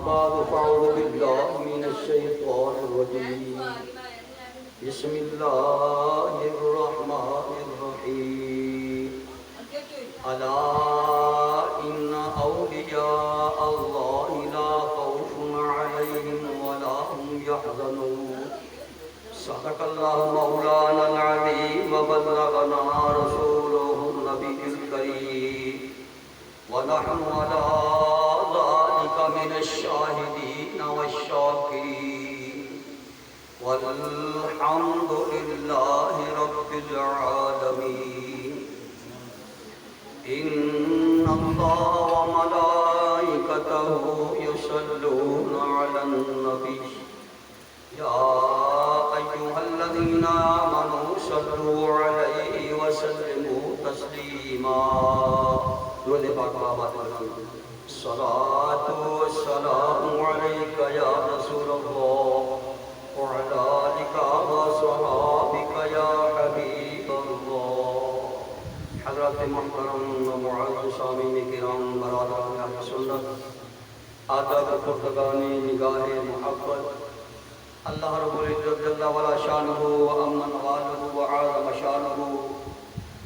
بعد فأعوذ بالله من الشيطان الرجيم بسم الله الرحمن الرحيم ألا إن أولياء الله لا خوف عليهم ولا هم يحزنون صدق الله مولانا العظيم وبلغنا رسوله النبي الكريم ونحن على ذلك من الشاهدين والشاكرين والحمد لله رب العالمين إن الله وملائكته يصلون على النبي يا أيها الذين آمنوا صلوا عليه وسلموا تسليما الصلاة والسلام عليك يا رسول الله وعلى آلك وصحابك يا حبيب الله حضرات محترم ومعزز سامعین کرام برادران اہل سنت آداب پرتگانی نگاہ محبت اللہ رب العزت جل وعلا شانہ وامن والہ وعظم شانہ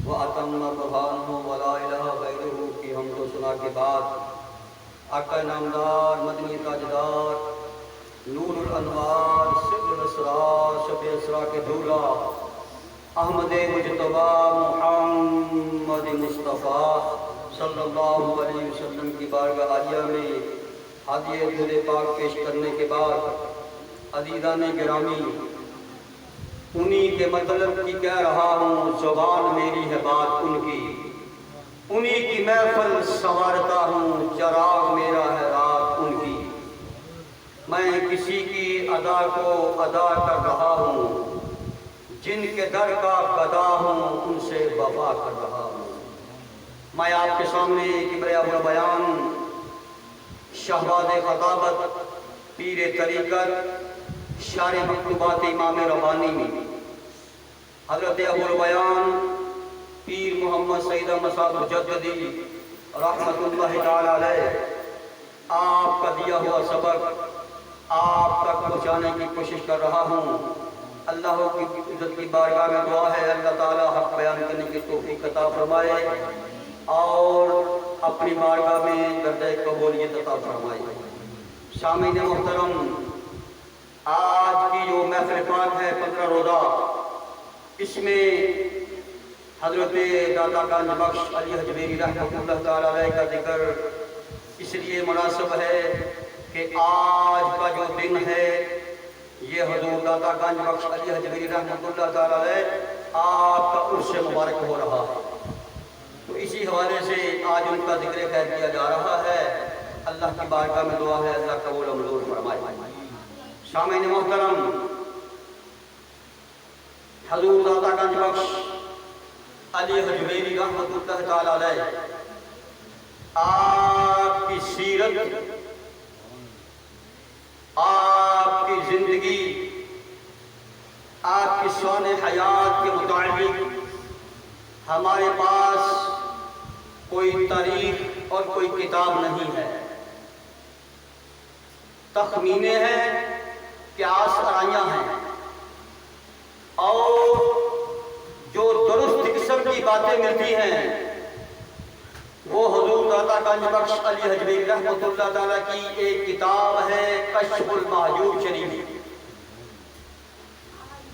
واتم برہانہ ولا الہ غیرہ کی حمد و ثنا کے بعد آقا نامدار مدنی تاجدار نور الانوار سر الاسرار شب اسرا کے دھولا احمد مجتبی محمد مصطفیٰ صلی اللہ علیہ وسلم کی بارگاہ عالیہ میں ہدیہ درود پاک پیش کرنے کے بعد عزیزان گرامی انہی کے مطلب کی کہہ رہا ہوں زبان میری ہے بات ان کی انہی کی محفل سنوارتا ہوں چراغ میرا ہے رات ان کی میں کسی کی ادا کو ادا کر رہا ہوں جن کے در کا گدا ہوں ان سے وفا کر رہا ہوں میں آپ کے سامنے کبریہ بیان شہباز خطابت پیر طریقت شارح مکتوبات امام ربانی میں حضرت ابو البیان پیر محمد سید احمد صاحب مجددی رحمت اللہ تعالی علیہ آپ کا دیا ہوا سبق آپ تک پہنچانے کی کوشش کر رہا ہوں اللہ کی عزت کی بارگاہ میں دعا ہے اللہ تعالی حق بیان کرنے کی توفیق عطا فرمائے اور اپنی بارگاہ میں درجہ قبولیت عطا فرمائے سامعین محترم آج کی جو محفل پاک ہے 15 روزہ اس میں حضرت داتا گنج بخش علی حجویری رحمۃ اللہ تعالی علیہ کا ذکر اس لیے مناسب ہے کہ آج کا جو دن ہے یہ حضور داتا گنج بخش علی حجویری رحمۃ اللہ تعالی علیہ آپ کا عرس مبارک ہو رہا ہے تو اسی حوالے سے آج ان کا ذکر خیر کیا جا رہا ہے اللہ کی بارگاہ میں دعا ہے اللہ قبول و منظور فرمائے سامعین محترم حضور داتا گنج بخش علی حجویری رحمۃ اللہ تعالی علیہ آپ کی سیرت آپ کی زندگی آپ کی شان حیات کے متعلق ہمارے پاس کوئی تاریخ اور کوئی کتاب نہیں ہے تخمینے ہیں قیاس آرائیاں ہیں اور جو درست قسم کی باتیں ملتی ہیں وہ حضور داتا گنج بخش علی حجویری رحمۃ اللہ تعالیٰ کی ایک کتاب ہے کشف المحجوب شریف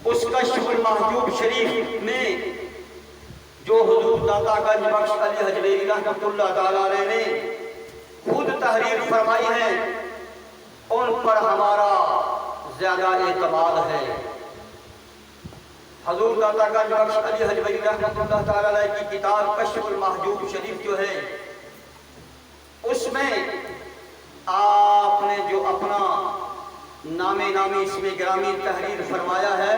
اس کشف المحجوب شریف میں جو حضور داتا گنج بخش علی حجویری رحمۃ اللہ تعالیٰ نے خود تحریر فرمائی ہے ان پر ہمارا زیادہ اعتماد ہے حضور داتا گنج بخش علی حجویری رحمۃ اللہ تعالیٰ کی کتاب کشف المحجوب شریف جو ہے اس میں آپ نے جو اپنا نامی اس میں گرامی تحریر فرمایا ہے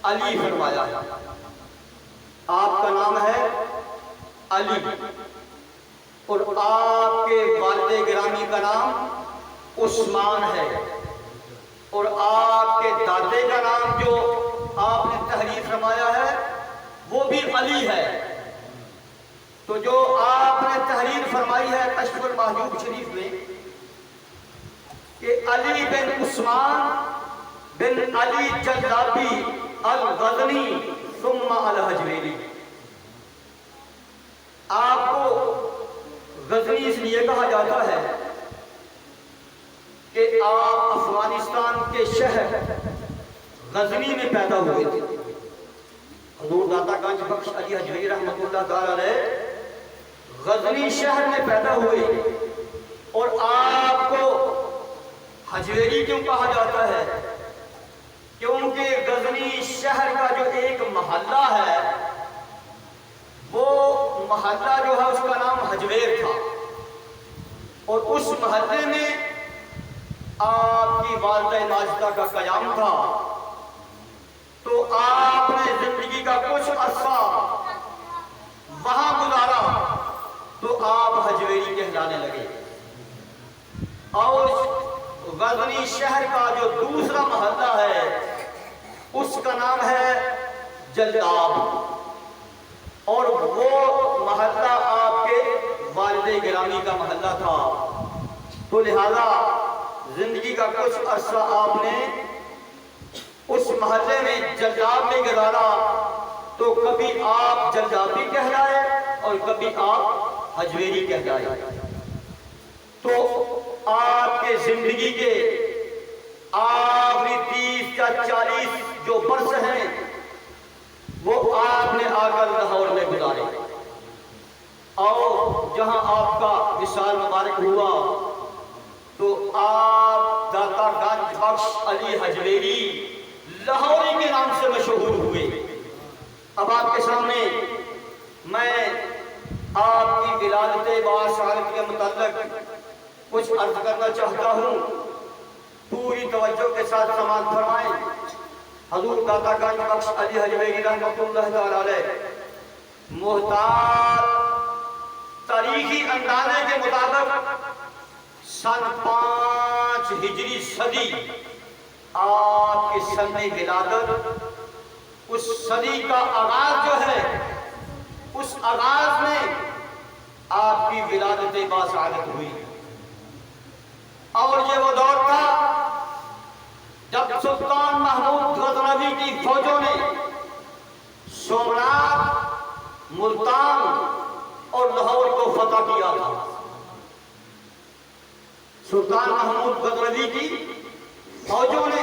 علی فرمایا ہے آپ کا نام ہے علی اور آپ کے والد گرامی کا نام عثمان ہے اور آپ کے دادے کا نام جو آپ نے تحریر فرمایا ہے وہ بھی علی ہے تو جو آپ نے تحریر فرمائی ہے کشف المحجوب شریف میں کہ علی بن عثمان بن علی جلابی الغزنی ثم الحجویری. آپ کو غزنی اس لیے کہا جاتا ہے کہ آپ افغانستان کے شہر غزنی میں پیدا ہوئے تھے. حضور داتا گنج بخش علی حجویری رحمۃ اللہ تعالی علیہ غزنی شہر میں پیدا ہوئے. اور آپ کو حجویری کیوں کہا جاتا ہے؟ کیونکہ غزنی شہر کا جو ایک محلہ ہے وہ محلہ جو ہے اس کا نام حجویر تھا. اور اس محلے میں آپ کی والدہ ماجدہ کا قیام تھا. تو آپ نے زندگی کا کچھ عرصہ وہاں گزارا تو آپ حجویری کہلانے لگے. اور غزنی شہر کا جو دوسرا محلہ ہے اس کا نام ہے جلاب. اور وہ محلہ آپ کے والد گرامی کا محلہ تھا. تو لہذا زندگی کا کچھ عرصہ آپ نے اس محلے میں جلاب میں گزارا. تو کبھی آپ جلابی کہلائے اور کبھی آپ حجویری کہلائے. تو آپ کے زندگی کے آخری 30 یا 40 جو برس ہیں وہ آپ نے آ کر لاہور میں گزارے. اور جہاں آپ کا وصال مبارک ہوا تو آپ داتا گنج بخش علی حجویری لاہوری کے نام سے مشہور ہوئے. اب آپ کے سامنے میں آپ کی ولادت باشارت کے متعلق کچھ عرض کرنا چاہتا ہوں. پوری توجہ کے ساتھ سماعت فرمائیں. حضور داتا گنج بخش علی حجویری رحمۃ اللہ تعالی علیہ محتاط تاریخی اندازے کے مطابق سن 5 ہجری صدی آپ کی سن ولادت. اس صدی کا آغاز جو ہے اس آغاز میں آپ کی ولادت باسعادت ہوئی. اور یہ وہ دور تھا جب سلطان محمود غزنوی کی فوجوں نے سومنات، ملتان اور لاہور کو فتح کیا تھا. سلطان محمود غزنوی کی فوجوں نے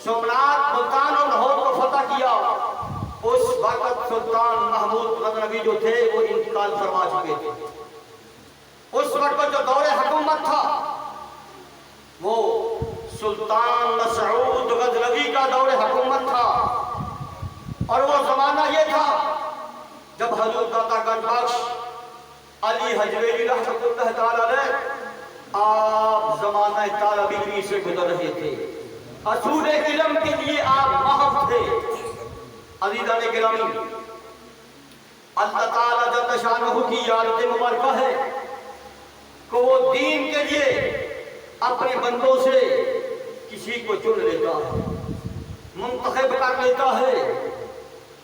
سومنات، ملتان اور لاہور کو فتح کیا. اس وقت سلطان محمود غزنوی جو تھے وہ انتقال فرما چکے تھے. اس وقت جو دور حکومت تھا وہ سلطان مسعود غزنوی کا دور حکومت تھا. اور وہ زمانہ یہ تھا جب حضور داتا گنج بخش علی حجویری رحمۃ اللہ تعالی علیہ آپ زمانہ طالب علمی سے گزر رہے تھے. اصول علم کے لیے آپ محف تھے. عزیزان گرامی، اللہ تعالیٰ جل شانہ کی یادت مبارکہ ہے کہ وہ دین کے لیے اپنے بندوں سے کسی کو چن لیتا ہے، منتخب کر لیتا ہے.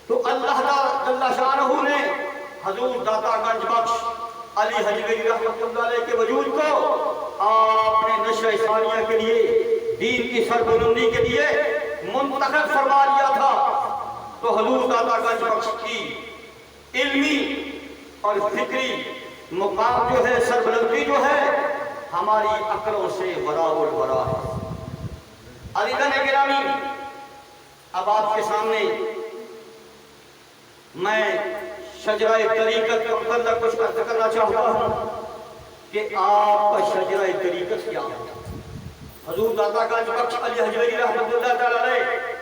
تو اللہ جل شانہ نے حضور داتا گنج بخش علی حجویری رحمۃ اللہ علیہ کے وجود کو آپ نے نشر ثانیہ کے لیے، دین کی سربلندی کے لیے منتخب فرما لیا تھا. تو حضور داتا گنج بخش کی علمی اور فکری مقام جو ہے، سربلندی جو ہے، ہماری عقلوں سے ورا الورا ہے. عزیزان گرامی، اب آپ کے سامنے میں شجرہ طریقت کے متعلق کچھ عرض کرنا چاہتا ہوں کہ آپ کا شجرہ طریقت کیا ہے. حضور داتا گنج بخش علی حجویری رحمۃ اللہ تعالی علیہ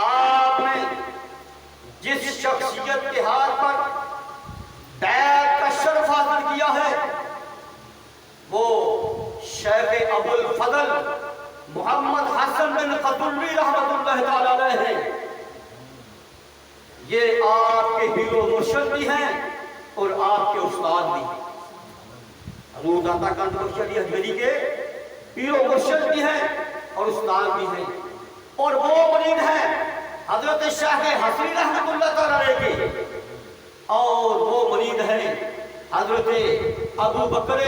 آپ نے جس شخصیت کے ہاتھ پر بیعت کا شرف حاصل کیا ہے وہ شیخ ابو الفضل محمد حسن بن قطلوی رحمۃ اللہ تعالی علیہ ہے. یہ آپ کے پیر و مرشد بھی ہیں اور آپ کے استاد بھی ہیں. حضور داتا گنج بخش علی حجویری کے پیر و مرشد بھی ہیں اور استاد بھی ہیں. اور وہ مرید ہیں حضرت شاہ حسنی رحمۃ اللہ تعالی علیہ کے، اور وہ مرید ہیں حضرت ابو بکر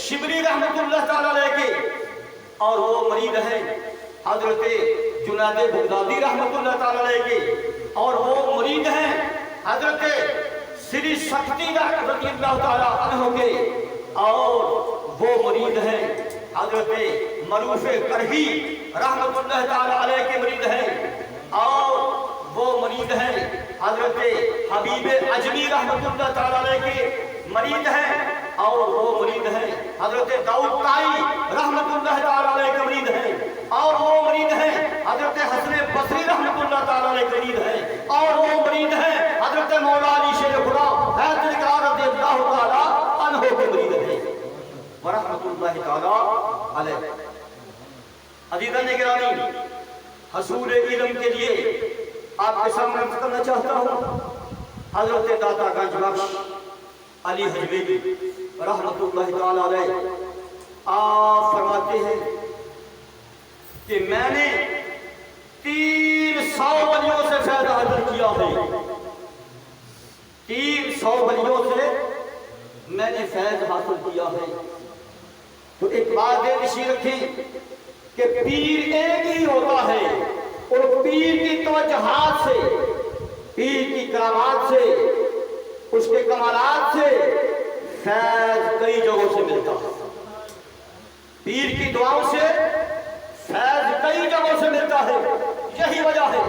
شبلی رحمۃ اللہ تعالی علیہ کے. اور وہ مرید ہیں حضرت جنید بغدادی رحمۃ اللہ تعالی علیہ کے، اور وہ مرید ہیں حضرت سری سکتی رضی اللہ تعالی عنہ کے، اور وہ مرید ہیں حضرت معروف کرہی رحمۃ اللہ تعالی علیہ کے مرید ہیں، اور وہ مرید ہیں حضرت حبیب عجمی رحمۃ اللہ تعالی علیہ کے مرید ہیں، اور وہ مرید ہیں حضرت داؤد طائی رحمۃ اللہ تعالی علیہ کے مرید ہیں، اور وہ مرید ہیں حضرت حسن بصری رحمۃ اللہ تعالی علیہ کے مرید ہیں، اور وہ مرید ہیں حضرت مولا علی شیر خدا حیدر اقرار رضی اللہ تعالی عنہ کے مرید ہیں ورحمۃ اللہ تعالی علیہ۔ عزیزان گرامی، حصول علم کے لیے آپ کے سامنے عرض کرنا چاہتا ہوں، حضرت داتا گنج بخش علی حجویری رحمۃ اللہ تعالی علیہ آپ فرماتے ہیں کہ میں نے 300 ولیوں سے فیض حاصل کیا ہے، 300 ولیوں سے میں نے فیض حاصل کیا ہے۔ تو ایک بات یہ نشی رکھیں کہ پیر ایک ہی ہوتا ہے، اور پیر کی توجہات سے، پیر کی کرامات سے، اس کے کمالات سے فیض کئی جگہوں سے ملتا ہے، پیر کی دعاؤں سے فیض کئی جگہوں سے ملتا ہے۔ یہی وجہ ہے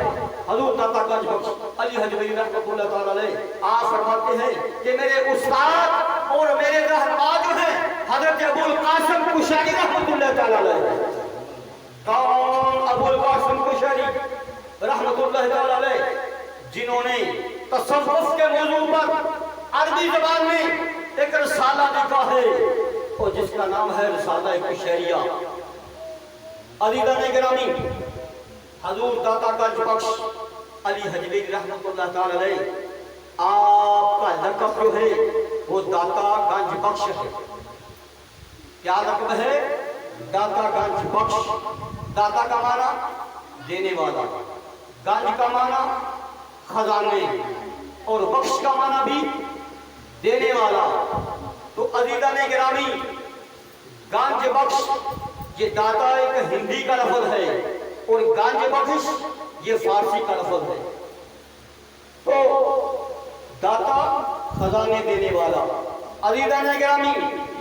حضور داتا گنج بخش علی حجویری رحمۃ اللہ تعالی علیہ آپ فرماتے ہیں کہ میرے استاد اور میرے رہنما جو ہیں حضرت ابو القاسم کشیری رحمۃ اللہ تعالی علیہ۔ کون ابو القاسم کشیری رحمۃ اللہ تعالی علیہ؟ جنہوں نے تصوف کے موضوع پر عربی زبان میں ایک رسالہ لکھا ہے، اور جس کا نام ہے رسالہ کشیریہ۔ عزیزان گرامی، حضور داتا گنج بخش علی حجویری رحمۃ اللہ تعالی علیہ آپ کا لقب جو ہے وہ داتا گنج بخش ہے۔ کیا لقب ہے؟ داتا گنج بخش۔ داتا کا معنی دینے والا، گنج کا معنی خزانے، اور بخش کا معنی بھی دینے والا۔ تو عزیزان گرامی، گنج بخش یہ داتا ایک ہندی کا لفظ ہے، اور گنج بخش یہ فارسی کا لفظ ہے۔ تو داتا خزانے دینے والا۔ عزیزان گرامی،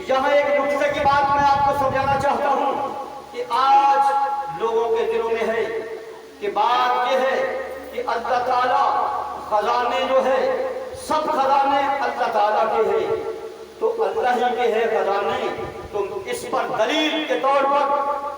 یہاں ایک نقطے کی بات میں آپ کو سمجھانا چاہتا ہوں کہ آج لوگوں کے دلوں میں ہے کہ بات یہ ہے کہ اللہ تعالیٰ خزانے جو ہے سب خزانے اللہ تعالیٰ کے ہیں، تو اللہ ہی کے ہیں خزانے۔ تو اس پر دلیل کے طور پر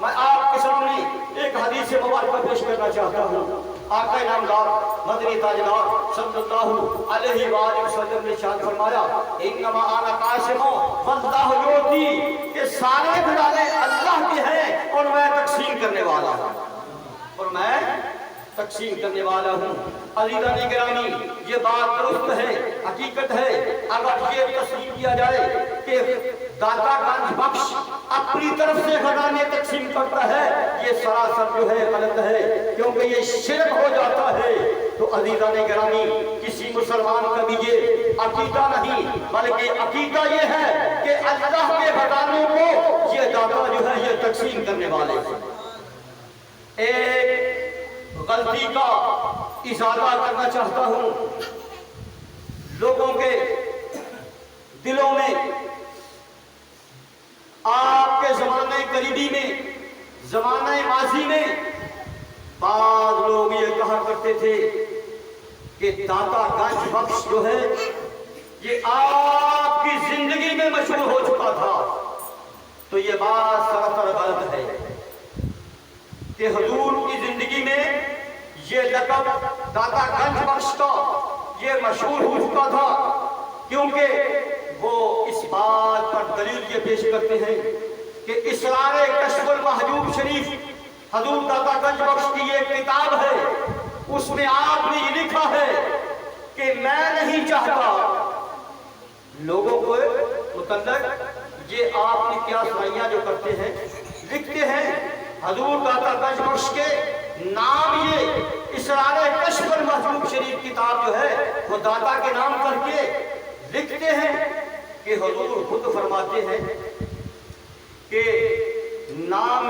میں آپ کے سامنے ایک حدیث مبارکہ پیش کرنا چاہتا ہوں۔ آقا نامدار مدنی تاجدار صلی اللہ علیہ وآلہ وسلم نے ارشاد فرمایا، انما انا قاسم واللہ یعطی، کہ سارے خزانے اللہ کے ہیں اور میں تقسیم کرنے والا ہوں، اور میں تقسیم کرنے والا ہوں۔ عزیزان گرامی، یہ بات درست ہے، حقیقت ہے۔ اگر یہ تسلیم کیا جائے کہ داتا گنج بخش اپنی طرف سے خزانے تقسیم کرتا ہے، یہ سراسر جو ہے غلط ہے، کیونکہ یہ شرک ہو جاتا ہے۔ تو عزیزان گرامی، کسی مسلمان کا بھی یہ عقیدہ نہیں، بلکہ عقیدہ یہ ہے کہ اللہ کے خزانوں کو یہ داتا جو ہے یہ تقسیم کرنے والے ہیں۔ ایک غلطی کا ازالہ کرنا چاہتا ہوں، لوگوں کے دلوں میں آپ کے زمانے قریبی میں، زمانہ ماضی میں بعض لوگ یہ کہا کرتے تھے کہ داتا گنج بخش جو ہے یہ آپ کی زندگی میں مشہور ہو چکا تھا۔ تو یہ بات سراسر غلط ہے کہ حضور کی زندگی میں یہ لقب داتا گنج بخش کا یہ مشہور ہو چکا تھا، کیونکہ وہ اس بات پر دلیل یہ پیش کرتے ہیں کہ اسرار کشف المحجوب شریف حضور داتا گنج بخش کی ایک کتاب ہے، اس میں آپ نے یہ لکھا ہے کہ میں نہیں چاہتا لوگوں کو متعلق یہ آپ نے کیا سرائیاں جو کرتے ہیں لکھتے ہیں، حضور داتا گنج بخش کے نام یہ اسرار کشف المحجوب شریف کتاب جو ہے وہ داتا کے نام کر کے لکھتے ہیں کہ حضور خود فرماتے ہیں کہ نام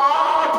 8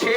6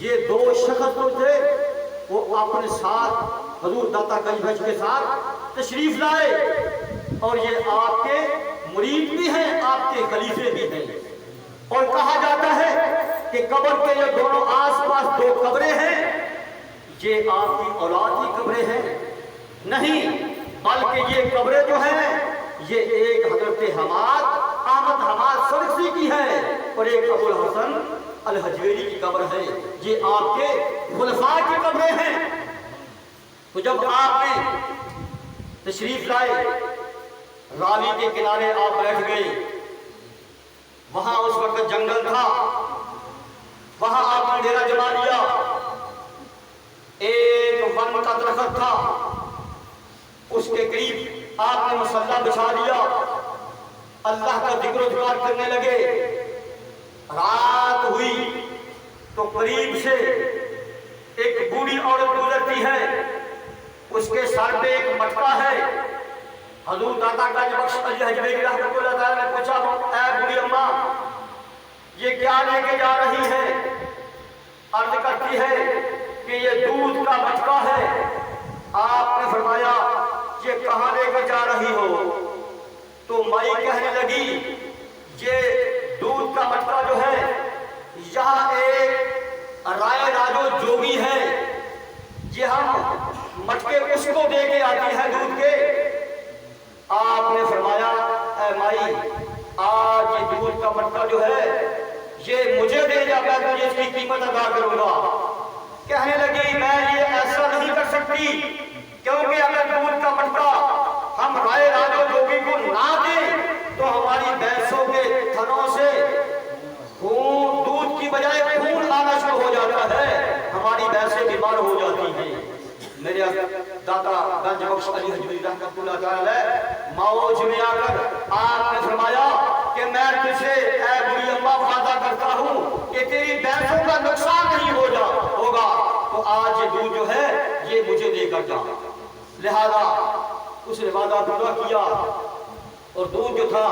یہ دو شخص جو تھے وہ اپنے ساتھ حضور داتا گنج بخش کے ساتھ تشریف لائے، اور یہ آپ کے مرید بھی ہیں، آپ کے خلیفے بھی ہیں، اور کہا جاتا ہے کہ قبر کے یہ دونوں آس پاس دو قبریں ہیں، یہ آپ کی اولاد کی قبریں ہیں؟ نہیں، بلکہ یہ قبریں جو ہیں یہ ایک حضرت احمد حماد سرخسی کی ہے، اور ایک ابو الحسن الحجویری کی قبر ہے، یہ آپ کے خلفاء کی قبریں ہیں۔ تو جب آپ نے تشریف لائے، راوی کے کنارے آپ بیٹھ گئے، وہاں اس وقت جنگل تھا، وہاں آپ نے ڈیرا جما لیا، ایک ون کا درخت تھا، اس کے قریب آپ نے مصلی بچھا لیا، اللہ کا ذکر و اذکار کرنے لگے۔ رات ہوئی تو قریب سے ایک بوڑھی عورت گزرتی ہے، اس کے سر پہ ایک مٹکا ہے۔ حضور داتا گنج بخش علی حجویری رحمۃ اللہ تعالی نے پوچھا، اے بوڑھی اماں یہ کیا لے کے جا رہی ہے؟ عرض کرتی ہے کہ یہ دودھ کا مٹکا ہے۔ آپ نے فرمایا یہ کہاں لے کے جا رہی ہو؟ تو مائی کہنے لگی یہ دودھ کا مٹکا جو ہے یہاں ایک رائے راجو جوگی ہے، یہ ہم مٹکے اس کو دے کے آتی ہے دودھ کے۔ آپ نے فرمایا اے مائی آج یہ دودھ کا مٹکا جو ہے یہ مجھے دے جا، میں تجھے اس کی قیمت ادا کروں گا۔ کہنے لگی میں یہ ایسا نہیں کر سکتی، کیونکہ اگر دودھ کا مٹکا ہم رائے راجو جوگی کو نہ دیں تو ہماری بھینسوں کے تھنوں سے خون، دودھ کی بجائے خون آنا شروع ہو جاتا ہے، ہماری بھینسیں بیمار ہو جاتی ہیں۔ میرے داتا گنج بخش علی حجویری رحمۃ اللہ تعالی موج میں آ کر آپ نے فرمایا کہ میں تجھے اے بڑی اماں وعدہ کرتا ہوں کہ تیری بھینسوں کا نقصان نہیں ہوگا، تو آج یہ دودھ جو ہے یہ مجھے دے کر جا۔ لہذا اس نے وعدہ پورا کیا، اور دودھ جو تھا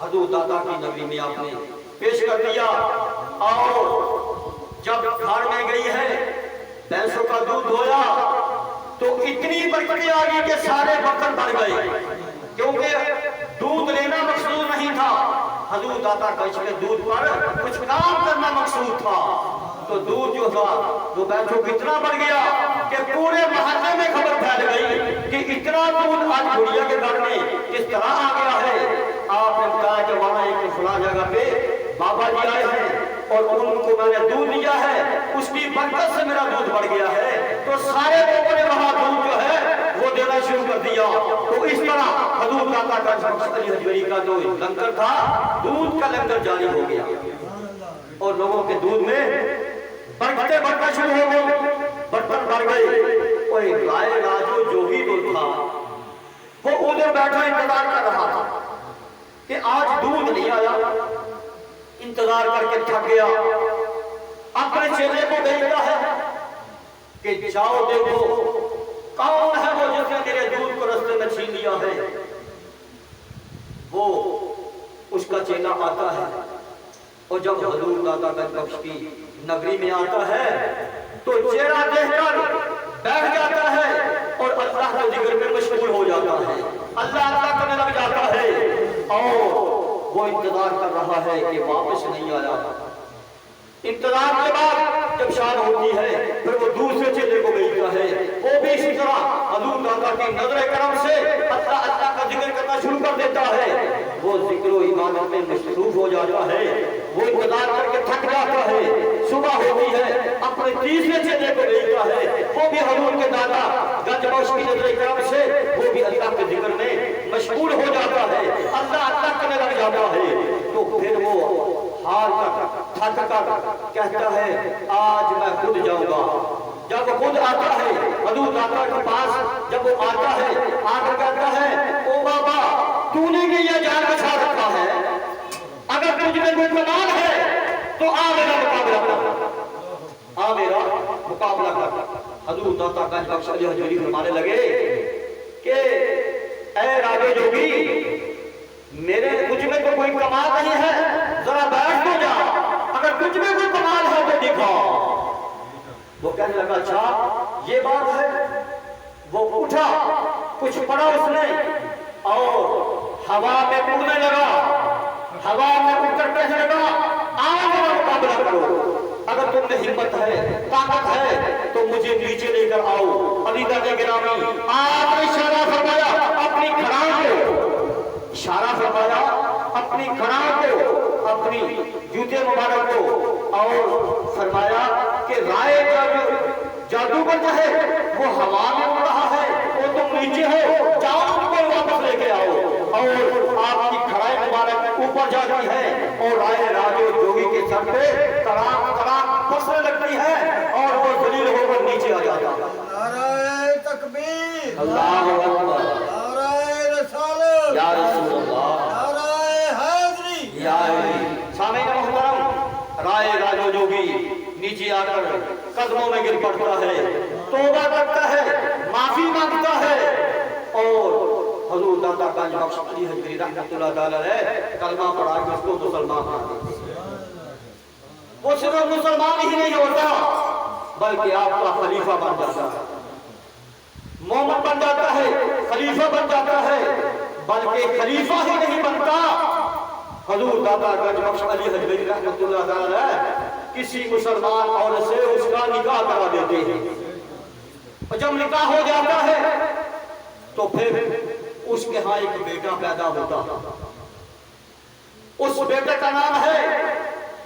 حضور داتا کی نگری میں آپ نے پیش کر دیا۔ اور جب گھر میں گئی ہے بھینسوں کا دودھ دھویا تو اتنی برکتیں آ گئی کہ سارے برتن بھر گئے، کیونکہ دودھ لینا مقصود نہیں تھا، حضور داتا گنج کے دودھ پر کچھ کام کرنا مقصود تھا۔ تو دودھ جو تھا وہ بھینسوں کو اتنا بڑھ گیا کہ پورے محلے میں خبر پھیل گئی کہ اتنا دودھ آج بڑھیا کے گھر میں کس طرح آ گیا ہے۔ آپ نے بتایا کہ وہاں ایک فلاں جگہ پہ بابا جی آئے ہیں اور ان کو میں نے دودھ دیا ہے، اس کی برکت سے میرا دودھ بڑھ گیا ہے۔ تو سارے لوگوں نے وہاں دودھ جو ہے وہ دینا شروع کر دیا۔ تو اس طرح حضور داتا گنج بخش علی حجویری کا جو لنگر تھا، دودھ کا لنگر جاری ہو گیا، اور لوگوں کے دودھ میں برکتیں بڑھنا شروع ہو گئی، برتن بھر گئے۔ اور ایک رائے راجو جو ہی تو تھا وہ ادھر بیٹھا انتظار کر رہا تھا کہ آج دودھ نہیں آیا، انتظار کر کے تھک گیا، اپنے چیلے کو بھیجتا ہے کہ جاؤ دیکھو کون ہے وہ جس نے میرے دودھ کو رستے میں چھین لیا ہے۔ وہ اس کا چیلا آتا ہے، اور جب حضور داتا گنج بخش کی نگری میں آتا ہے تو چہرہ دیکھ کر بیٹھ جاتا ہے اور اللہ کے ذکر میں مشغول ہو جاتا ہے، اللہ اللہ کرنے لگ جاتا ہے، اور وہ انتظار کر رہا ہے کہ واپس نہیں آیا۔ انتظار کے بعد جب شام ہوتی ہے پھر وہ دوسرے چیلے کو بھیجتا ہے، وہ بھی اسی طرح حضور داتا کی نظر کرم سے اللہ اللہ کا ذکر کرنا شروع کر دیتا ہے۔ وہ ذکر و عبادت میں مصروف ہو جاتا ہے، وہ انتظار کر کے تھک جاتا ہے۔ صبح ہوتی ہے اپنے تیسرے چیلے کو بھیجتا ہے، وہ بھی حضور کے داتا گنج بخش کی نظر کرم سے وہ بھی اللہ کے ذکر میں مشغول ہو جاتا ہے، اللہ اللہ کرنے لگ جاتا ہے۔ تو پھر وہ حال تک تھک کر کہتا ہے آج میں خود جاؤں گا۔ جب خود آتا ہے حضور داتا کے پاس، جب وہ آتا ہے آ کر کہتا ہے او بابا تو نے یہ جال بچھا رکھا ہے، اگر تجھ میں کوئی کمال ہے تو آ میرا مقابلہ کر، آ میرا مقابلہ کر۔ حضور داتا گنج بخش علی حجویری فرمانے لگے کہ اے راجو جوگی میرے تجھ میں تو کوئی کمال نہیں ہے، ذرا بیٹھ تو جا، اگر تجھ میں کوئی کمال ہے تو دکھا۔ وہ کہنے لگا اچھا یہ بات ہے۔ وہ اٹھا، کچھ پڑھا اس نے اور ہوا میں اڑنے لگا، ہوا میں اڑ کر کہنے لگا آؤ میرا مقابلہ کرو، اگر تم میں ہمت ہے، طاقت ہے تو مجھے نیچے لے کر آؤ۔ علی درجہ گرامی آپ نے اشارہ فرمایا اپنی کھڑاؤں کو، اشارہ فرمایا اپنی کھڑاؤں کو، اپنی جوتے مبارک کو، اور فرمایا کہ رائے جادوگر جو ہے وہ ہوا میں اڑ رہا ہے، وہ تم نیچے ہو، جاؤ ان کو واپس لے کے آؤ۔ اور آپ کی کھڑائی مبارک اوپر جاتی ہے اور رائے راجو جوگی کے سر پہ تڑام تڑام پھنسنے لگتی ہے اور وہ ذلیل ہو کر نیچے آ جاتا ہے۔ نعرہ تکبیر، اللہ اکبر، نعرہ رسالت، یا رسول اللہ، نعرہ حیدری، یا علی۔ سامعین محترم، رائے راجو جوگی نیچے آ کر قدموں میں گر پڑتا ہے، توبہ کرتا ہے، معافی مانگتا ہے، اور حضور داتا گنج بخش علی حجویری رحمۃ اللہ تعالی علیہ کلمہ پڑھا کے اس کو مسلمان بنا دیتے ہیں۔ وہ صرف مسلمان ہی نہیں ہوتا بلکہ آپ کا خلیفہ بن جاتا ہے، مومن بن جاتا ہے، خلیفہ بن جاتا ہے، بلکہ خلیفہ ہی نہیں بنتا، حضور داتا گنج بخش علی حجویری رحمۃ اللہ تعالی علیہ کسی مسلمان عورت سے اس کا نکاح کرا دیتے ہیں، اور جب نکاح ہو جاتا ہے تو پھر اس کے ہاں ایک بیٹا پیدا ہوتا، اس بیٹے کا نام ہے،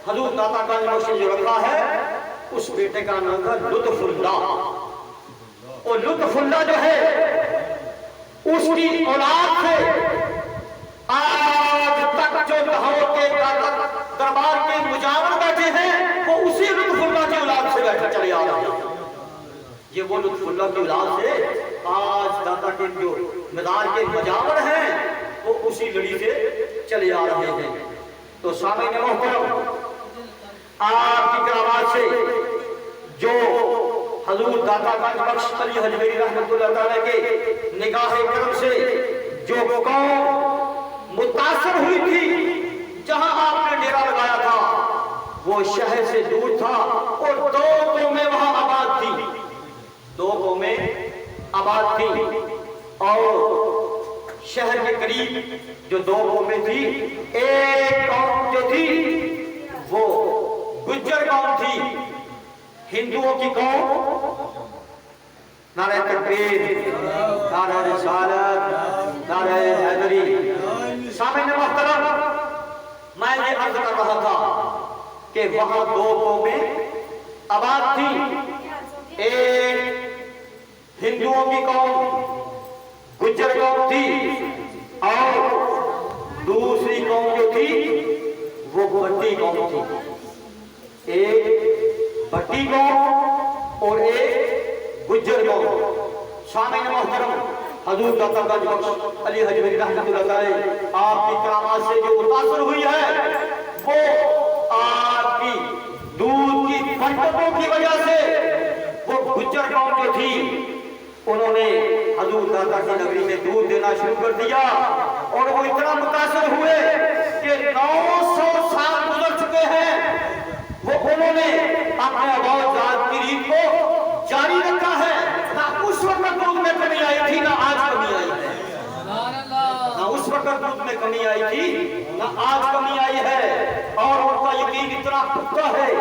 حضور داتا گنج بخش نے جو رکھا ہے اس بیٹے کا نام ہے لطف اللہ۔ اور لطف اللہ جو ہے اس کی اولاد سے آج تک جو لاہور کے دربار کے مجاور بیٹھے ہیں وہ اسی لطف اللہ کی اولاد سے بیٹھے چلے آ رہے ہیں۔ یہ وہ لطف اللہ کی اولاد سے آج داتا کے جو مدار کے مجاور ہیں وہ اسی لڑی سے چلے آ رہے ہیں۔ تو سامعین محترم، آپ کی کرامات سے جو حضور داتا گنج بخش علی حجویری رحمۃ اللہ تعالیٰ کے نگاہ کرم سے جو قوم متاثر ہوئی تھی، جہاں آپ نے ڈیرا لگایا تھا وہ شہر سے دور تھا اور دو قومیں وہاں آباد تھی، دو قومیں آباد تھی، اور شہر کے قریب جو دو قومیں تھی، ایک قوم جو تھی وہ گجر قوم تھی، ہندوؤں کی قوم، نعرہ تکبیر، نعرہ رسالت، نعرہ حیدری۔ سامعین محترم، میں یہ عرض کر رہا تھا کہ وہاں دو قومیں آباد تھی، ایک ہندوؤں کی قوم گجر قوم تھی اور دوسری قوم جو تھی وہ بھٹی قوم تھی، ایک بھٹی قوم اور ایک گجر قوم۔ سامعین محترم، حضور داتا گنج بخش علی حجویری رحمۃ اللہ علیہ آپ کی کرامات سے جو متاثر ہوئی ہے وہ آپ کی دودھ کی برکتوں کی وجہ سے وہ گجر قوم جو تھی انہوں نے حضور داتا کی نگری میں دودھ دینا شروع کر دیا، اور وہ اتنا متاثر ہوئے کہ 900 سال گزر چکے ہیں، وہ انہوں نے اپنے آباد کی ریت کو جاری رکھا ہے۔ نہ اس وقت دودھ میں کمی آئی تھی نہ آج کمی آئی ہے، نہ اس وقت دودھ میں کمی آئی تھی نہ آج کمی آئی ہے، اور ان کا یقین اتنا پختہ ہے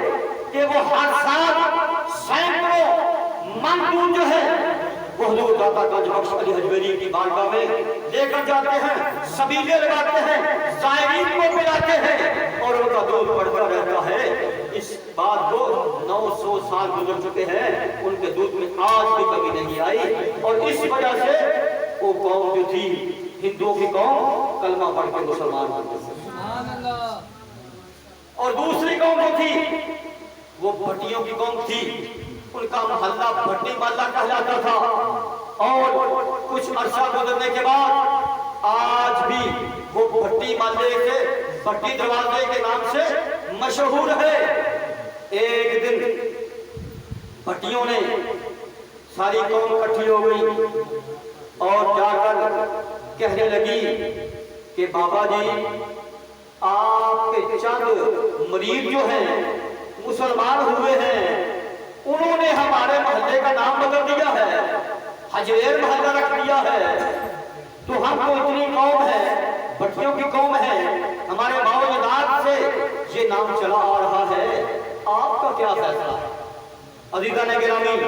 کہ وہ ہر سال سینکڑوں من دودھ جو ہے وہ حضور داتا گنج بخش علی حجویری کی بارگاہ میں لے کر جاتے ہیں، سبیلے لگاتے ہیں، زائرین کو پلاتے ہیں، اور ان کا دودھ بڑھتا رہتا ہے۔ اس بات کو 900 سال گزر چکے ہیں، ان کے دودھ میں آج بھی کمی نہیں آئی، اور اس وجہ سے وہ قوم جو تھی ہندوؤں کی قوم کلمہ پڑھ کے مسلمان بن گئے، اور دوسری قوم جو تھی وہ بھٹیوں کی قوم تھی، ان کا محلہ بھٹی محلہ کہلاتا تھا، اور کچھ عرصہ گزرنے کے بعد آج بھی وہ بھٹی محلے کے بھٹی دروازے کے نام سے مشہور ہے۔ ایک دن بھٹیوں نے ساری قوم اکٹھی ہو گئی اور جا کر کہنے لگی کہ بابا جی آپ کے چند مریض جو ہیں مسلمان ہوئے ہیں، انہوں نے ہمارے محلے کا نام بدل دیا ہے، حجیر محلہ رکھ دیا ہے، تو ہم کو اتنی قوم ہے، بٹیوں کی قوم ہے، ہمارے باؤ اجداد سے یہ نام چلا آ رہا ہے، آپ کا کیا فیصلہ ہے؟ عزیزان گرامی